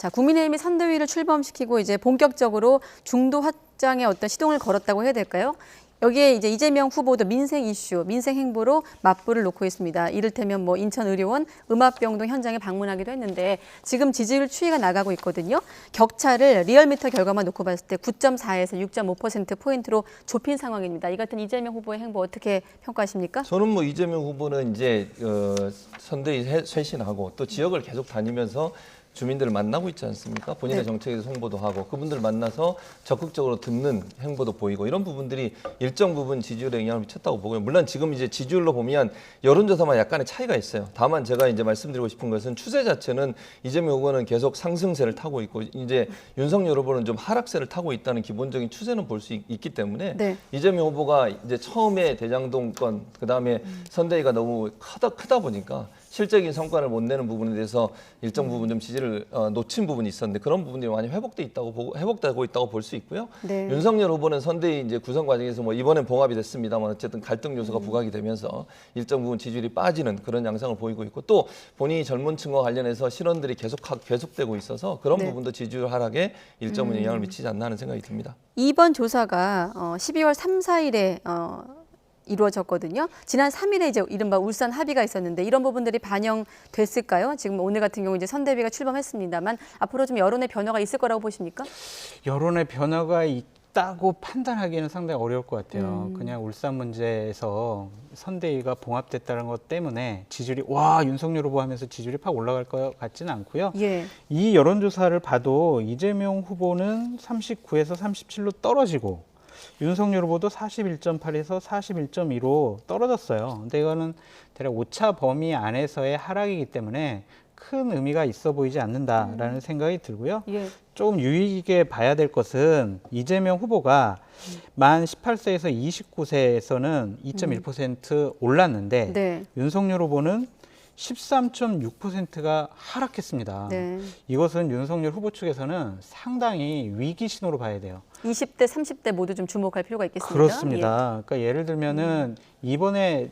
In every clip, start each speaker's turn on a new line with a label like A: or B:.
A: 자, 국민의힘이 선대위를 출범시키고 이제 본격적으로 중도 확장에 어떤 시동을 걸었다고 해야 될까요? 여기에 이제 이재명 후보도 민생 이슈, 민생 행보로 맞불을 놓고 있습니다. 이를테면 뭐 인천의료원 음압병동 현장에 방문하기도 했는데 지금 지지율 추이가 나가고 있거든요. 격차를 리얼미터 결과만 놓고 봤을 때 9.4에서 6.5%포인트로 좁힌 상황입니다. 이 같은 이재명 후보의 행보 어떻게 평가하십니까?
B: 저는 뭐 이재명 후보는 이제 선대위 쇄신하고 또 지역을 계속 다니면서 주민들을 만나고 있지 않습니까? 본인의 정책에 대해서 홍보도 하고 그분들 만나서 적극적으로 듣는 행보도 보이고 이런 부분들이 일정 부분 지지율에 영향을 미쳤다고 보고요. 물론 지금 이제 지지율로 보면 여론조사만 약간의 차이가 있어요. 다만 제가 이제 말씀드리고 싶은 것은 추세 자체는 이재명 후보는 계속 상승세를 타고 있고 이제 윤석열 후보는 좀 하락세를 타고 있다는 기본적인 추세는 볼 수 있기 때문에 이재명 후보가 이제 처음에 대장동 건 그다음에 선대위가 너무 크다 보니까 실적인 성과를 못 내는 부분에 대해서 일정 부분 좀 지지를 놓친 부분이 있었는데 그런 부분들이 많이 회복되고 있다고 볼 수 있고요. 윤석열 후보는 선대위 이제 구성 과정에서 뭐 이번엔 봉합이 됐습니다만 어쨌든 갈등 요소가 부각이 되면서 일정 부분 지지율이 빠지는 그런 양상을 보이고 있고 또 본인이 젊은 층과 관련해서 실언들이 계속되고 있어서 그런 부분도 지지율 하락에 일정 부분 영향을 미치지 않나 하는 생각이 듭니다.
A: 이번 조사가 12월 3, 4일에 이루어졌거든요. 지난 3일에 이제 이른바 울산 합의가 있었는데 이런 부분들이 반영됐을까요? 지금 오늘 같은 경우 이제 선대위가 출범했습니다만 앞으로 좀 여론의 변화가 있을 거라고 보십니까?
C: 여론의 변화가 있다고 판단하기는 상당히 어려울 것 같아요. 그냥 울산 문제에서 선대위가 봉합됐다는 것 때문에 지지율이 윤석열 후보 하면서 지지율이 팍 올라갈 것 같지는 않고요. 이 여론조사를 봐도 이재명 후보는 39에서 37로 떨어지고 윤석열 후보도 41.8에서 41.2로 떨어졌어요. 근데 이거는 대략 오차 범위 안에서의 하락이기 때문에 큰 의미가 있어 보이지 않는다라는 생각이 들고요. 조금 유의 깊게 봐야 될 것은 이재명 후보가 만 18세에서 29세에서는 2.1% 올랐는데 윤석열 후보는 13.6%가 하락했습니다. 이것은 윤석열 후보 측에서는 상당히 위기 신호로 봐야 돼요.
A: 20대, 30대 모두 좀 주목할 필요가 있겠습니다.
C: 그렇습니다. 그러니까 예를 들면은 이번에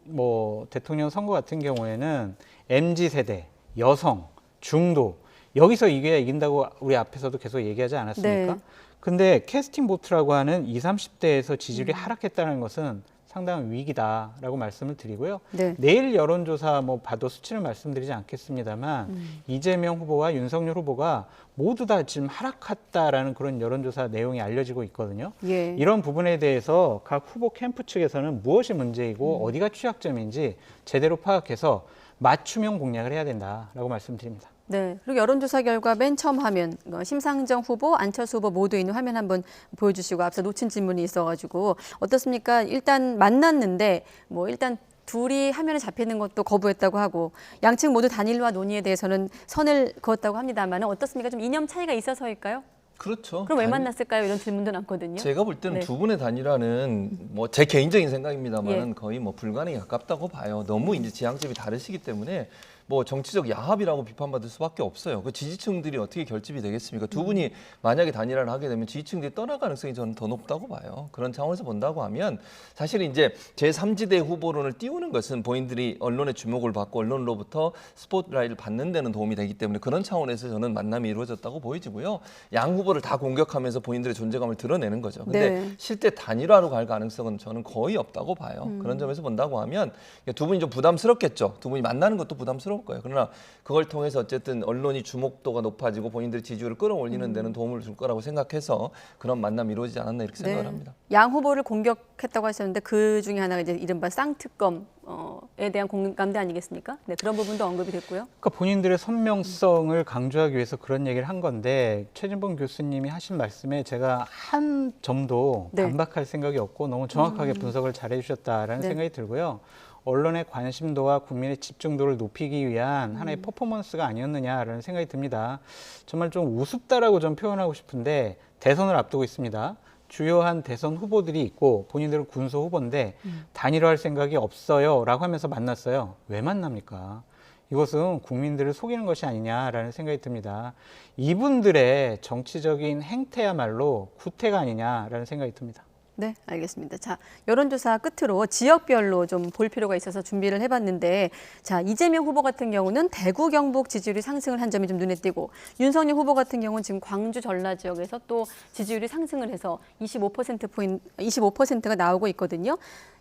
C: 뭐 대통령 선거 같은 경우에는 MZ 세대, 여성, 중도 여기서 이겨야 이긴다고 우리 앞에서도 계속 얘기하지 않았습니까? 근데 캐스팅 보트라고 하는 20, 30대에서 지지율이 하락했다는 것은 상당한 위기다라고 말씀을 드리고요. 내일 여론조사 뭐 봐도 수치를 말씀드리지 않겠습니다만 이재명 후보와 윤석열 후보가 모두 다 지금 하락했다라는 그런 여론조사 내용이 알려지고 있거든요. 이런 부분에 대해서 각 후보 캠프 측에서는 무엇이 문제이고 어디가 취약점인지 제대로 파악해서 맞춤형 공략을 해야 된다라고 말씀드립니다.
A: 그리고 여론조사 결과 맨 처음 화면 심상정 후보, 안철수 후보 모두 있는 화면 한번 보여주시고 앞서 놓친 질문이 있어가지고 어떻습니까? 일단 만났는데 뭐 일단 둘이 화면에 잡히는 것도 거부했다고 하고 양측 모두 단일화 논의에 대해서는 선을 그었다고 합니다만 어떻습니까? 좀 이념 차이가 있어서일까요?
B: 그렇죠.
A: 그럼 왜 만났을까요? 이런 질문도 많거든요.
B: 제가 볼 때는 두 분의 단일화는 뭐 제 개인적인 생각입니다만 거의 뭐 불가능에 가깝다고 봐요. 너무 이제 지향점이 다르시기 때문에 뭐 정치적 야합이라고 비판받을 수밖에 없어요. 그 지지층들이 어떻게 결집이 되겠습니까? 두 분이 만약에 단일화를 하게 되면 지지층들이 떠날 가능성이 저는 더 높다고 봐요. 그런 차원에서 본다고 하면 사실 이제 제3지대 후보론을 띄우는 것은 본인들이 언론의 주목을 받고 언론으로부터 스포트라이트를 받는 데는 도움이 되기 때문에 그런 차원에서 저는 만남이 이루어졌다고 보이지고요. 양 후보를 다 공격하면서 본인들의 존재감을 드러내는 거죠. 근데 실제 단일화로 갈 가능성은 저는 거의 없다고 봐요. 그런 점에서 본다고 하면 두 분이 좀 부담스럽겠죠. 두 분이 만나는 것도 부담스러울 거예요. 그러나 그걸 통해서 어쨌든 언론이 주목도가 높아지고 본인들의 지지율을 끌어올리는 데는 도움을 줄 거라고 생각해서 그런 만남이 이루어지지 않았나 이렇게 생각을 합니다.
A: 양 후보를 공격했다고 하셨는데 그 중에 하나가 이제 이른바 쌍특검에 대한 공감대 아니겠습니까? 그런 부분도 언급이 됐고요.
C: 그러니까 본인들의 선명성을 강조하기 위해서 그런 얘기를 한 건데 최진봉 교수님이 하신 말씀에 제가 한 점도 반박할 생각이 없고 너무 정확하게 분석을 잘 해주셨다라는 생각이 들고요. 언론의 관심도와 국민의 집중도를 높이기 위한 하나의 퍼포먼스가 아니었느냐라는 생각이 듭니다. 정말 좀 우습다라고 좀 표현하고 싶은데 대선을 앞두고 있습니다. 주요한 대선 후보들이 있고 본인들은 군소 후보인데 단일화할 생각이 없어요 라고 하면서 만났어요. 왜 만납니까? 이것은 국민들을 속이는 것이 아니냐라는 생각이 듭니다. 이분들의 정치적인 행태야말로 구태가 아니냐라는 생각이 듭니다.
A: 네, 알겠습니다. 자, 여론조사 끝으로 지역별로 좀 볼 필요가 있어서 준비를 해봤는데, 자, 이재명 후보 같은 경우는 대구, 경북 지지율이 상승을 한 점이 좀 눈에 띄고, 윤석열 후보 같은 경우는 지금 광주, 전라 지역에서 또 지지율이 상승을 해서 25%가 나오고 있거든요.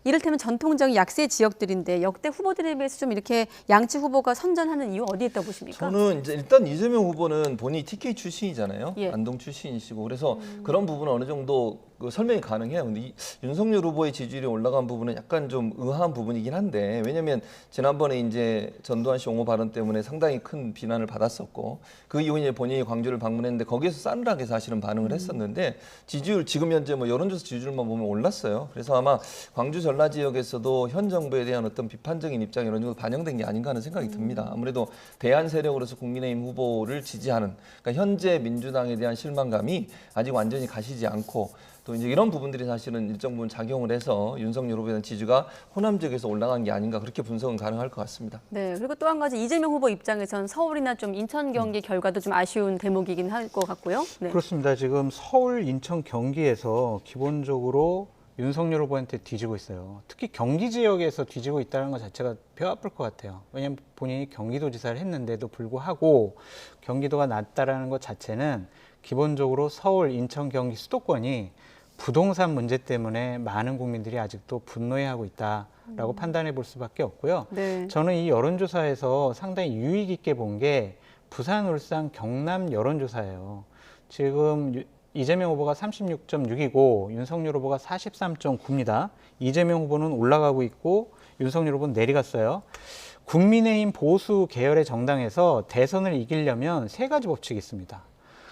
A: 이를테면 전통적인 약세 지역들인데 역대 후보들에 비해서 좀 이렇게 양치 후보가 선전하는 이유 어디에 있다고 보십니까?
B: 저는 이제 일단 이재명 후보는 본인이 TK 출신이잖아요.
A: 예.
B: 안동 출신이시고 그래서 그런 부분은 어느 정도 그 설명이 가능해요. 근데 윤석열 후보의 지지율이 올라간 부분은 약간 좀 의아한 부분이긴 한데 왜냐하면 지난번에 이제 전두환 씨 옹호 발언 때문에 상당히 큰 비난을 받았었고 그 이후에 이제 본인이 광주를 방문했는데 거기에서 싸늘하게 사실은 반응을 했었는데 지지율 지금 현재 뭐 여론조사 지지율만 보면 올랐어요. 그래서 아마 광주 전라 지역에서도 현 정부에 대한 어떤 비판적인 입장이 어느 정도 반영된 게 아닌가 하는 생각이 듭니다. 아무래도 대안 세력으로서 국민의힘 후보를 지지하는 그러니까 현재 민주당에 대한 실망감이 아직 완전히 가시지 않고 또 이제 이런 부분들이 사실은 일정 부분 작용을 해서 윤석열 후보에 대한 지지가 호남 지역에서 올라간 게 아닌가 그렇게 분석은 가능할 것 같습니다.
A: 네, 그리고 또 한 가지 이재명 후보 입장에선 서울이나 좀 인천 경기 결과도 좀 아쉬운 대목이긴 할 것 같고요. 네.
C: 그렇습니다. 지금 서울, 인천, 경기에서 기본적으로 윤석열 후보한테 뒤지고 있어요. 특히 경기 지역에서 뒤지고 있다는 것 자체가 뼈 아플 것 같아요. 왜냐하면 본인이 경기도지사를 했는데도 불구하고 경기도가 낮다라는 것 자체는 기본적으로 서울, 인천, 경기 수도권이 부동산 문제 때문에 많은 국민들이 아직도 분노해하고 있다라고 판단해 볼 수밖에 없고요.
A: 네.
C: 저는 이 여론조사에서 상당히 유익 있게 본 게 부산, 울산, 경남 여론조사예요. 지금 이재명 후보가 36.6이고 윤석열 후보가 43.9입니다. 이재명 후보는 올라가고 있고 윤석열 후보는 내려갔어요. 국민의힘 보수 계열의 정당에서 대선을 이기려면 세 가지 법칙이 있습니다.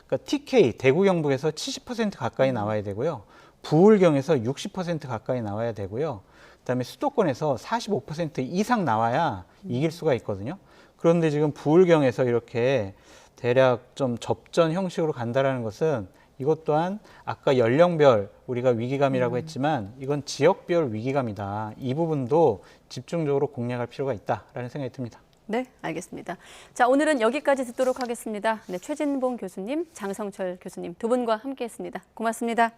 C: 그러니까 TK, 대구 경북에서 70% 가까이 나와야 되고요. 부울경에서 60% 가까이 나와야 되고요. 그다음에 수도권에서 45% 이상 나와야 이길 수가 있거든요. 그런데 지금 부울경에서 이렇게 대략 좀 접전 형식으로 간다라는 것은 이것 또한 아까 연령별 우리가 위기감이라고 했지만 이건 지역별 위기감이다. 이 부분도 집중적으로 공략할 필요가 있다라는 생각이 듭니다.
A: 네, 알겠습니다. 자, 오늘은 여기까지 듣도록 하겠습니다. 네, 최진봉 교수님, 장성철 교수님 두 분과 함께했습니다. 고맙습니다.